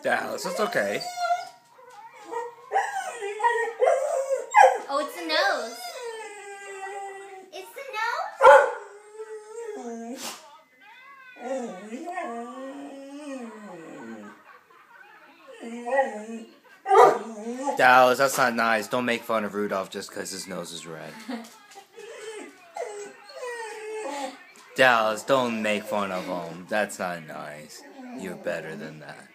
Dallas, that's okay. Oh, it's the nose. It's the nose. Dallas, that's not nice. Don't make fun of Rudolph just because his nose is red. Dallas, don't make fun of him. That's not nice. You're better than that.